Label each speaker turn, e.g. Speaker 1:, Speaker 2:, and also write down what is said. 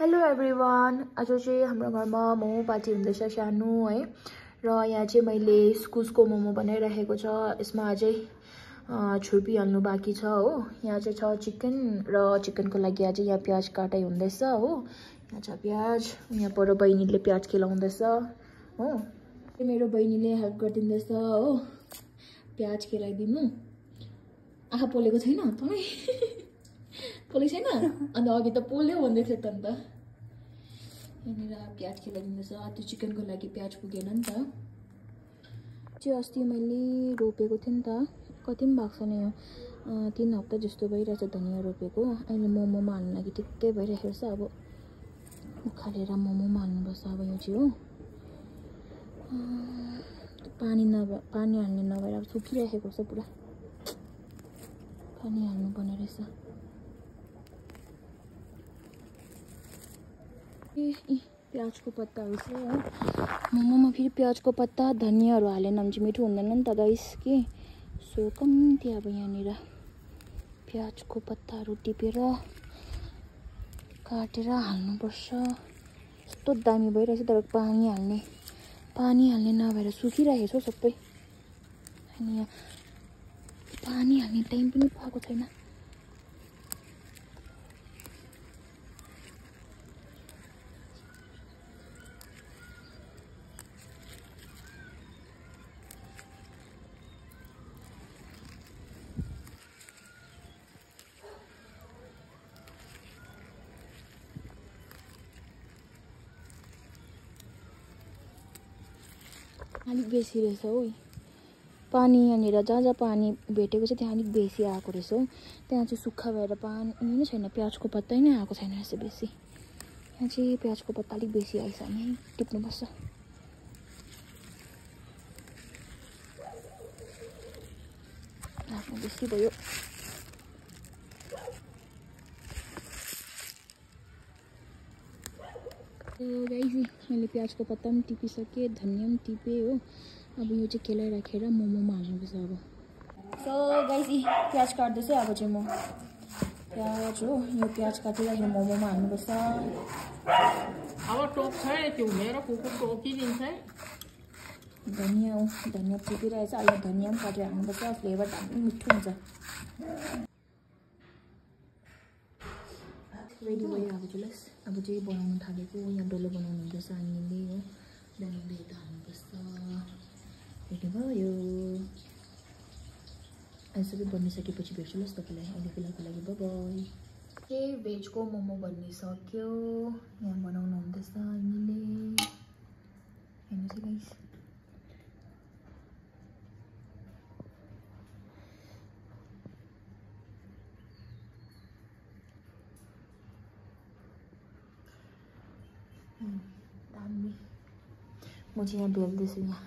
Speaker 1: Hello everyone, आज चाहिँ हाम्रो घरमा मोमो पार्टी हुँदैछ सानो है। र यहाँ चाहिँ मैले इस्कुसको मोमो बनाइरहेको छ। यसमा अझै छुर्पी हाल्नु बाँकी छ हो। यहाँ चाहिँ छ चिकन र चिकनको लागि अझै यहाँ प्याज काटाइ हुँदैछ हो। यहाँ छ प्याज, यहाँ पर बहिनीले प्याज केलाउँदैछ हो। मेरो बहिनीले हेल्प गरिदिँदैछ हो प्याज केलाइदिनु। आँखा पोलेको छैन तपाईँ? पोलेको छैन? अन्त अघि त पोल्यो भन्दै थियो त। अन्त यहाँनिर प्याज खेलाइदिँदैछ। त्यो चिकनको लागि प्याज पुगेन नि त। चाहिँ अस्ति मैले रोपेको थिएँ नि त, कति पनि भएको छैन यो 3 हप्ता जस्तो भइरहेछ धनियाँ रोपेको। अहिले मोमोमा हाल्नु लागि ठिक्कै भइरहेको छ। अब उखालेर मोमोमा हाल्नुपर्छ अब यो चाहिँ हो। पानी हाल्ने नभएर अब सुकिरहेको छ पुरा। पानी हाल्नुपर्ने रहेछ। प्याजको पत्ताहरू चाहिँ हो मोमोमा। फेरि प्याजको पत्ता धनियाँहरू हालेन भने चाहिँ मिठो हुँदैन नि त गाइस कि। सो कम्ती अब यहाँनिर प्याजको पत्ताहरू टिपेर काटेर हाल्नुपर्छ। यस्तो दामी भइरहेछ तर पानी हाल्ने नभएर सुकिरहेको छ सबै। अनि यहाँ पानी हाल्ने टाइम पनि पाएको छैन। अलिक बेसी रहेछ हो पानी। यहाँनिर जहाँ पानी भेटेको छ त्यहाँ अलिक बेसी आएको रहेछ हो। त्यहाँ चाहिँ सुक्खा भएर पानी नै छैन, प्याजको पत्ता नै आएको छैन रहेछ बेसी। यहाँ चाहिँ प्याजको पत्ता अलिक बेसी आइछ नि टिप्नुपर्छ। आफ्नो बेसी भयो। गाइस मैले प्याजको पत्ता पनि टिपिसकेँ, धनियाँ पनि टिपेँ हो। अब यो चाहिँ केलाई राखेर मोमोमा हाल्नुपर्छ अब। सो गाइस प्याज काट्दैछु अब चाहिँ म। प्याज हो, यो प्याज काटिराखेर मोमोमा हाल्नुपर्छ।
Speaker 2: अब टोक्छ त्यो हुनेर कुकुर टोकिदिन्छ।
Speaker 1: धनियाँ हो, धनियाँ टिपिरहेछ। अहिले धनियाँ पनि काटेर हाल्नुपर्छ, फ्लेभर दामी मिठो हुन्छ। रेडी भयो अब चाहिँ लस। अब चाहिँ बनाउनु थालेको। यहाँ डल्लो बनाउनु हुँदैछ हामीले हो। बनाउँदै यता हाल्नुपर्छ। रेडी भयो। अहिले सबै बनिसकेपछि भेट्छु लस तपाईँलाई। अहिले फिलहालको लागि बाइ बाइ। भेजको मोमो बनिसक्यो। यहाँ बनाउनु हुँदैछ हामीले। हेर्नुहोस् है गाइस। दामी। म चाहिँ यहाँ बेल्दैछु यहाँ।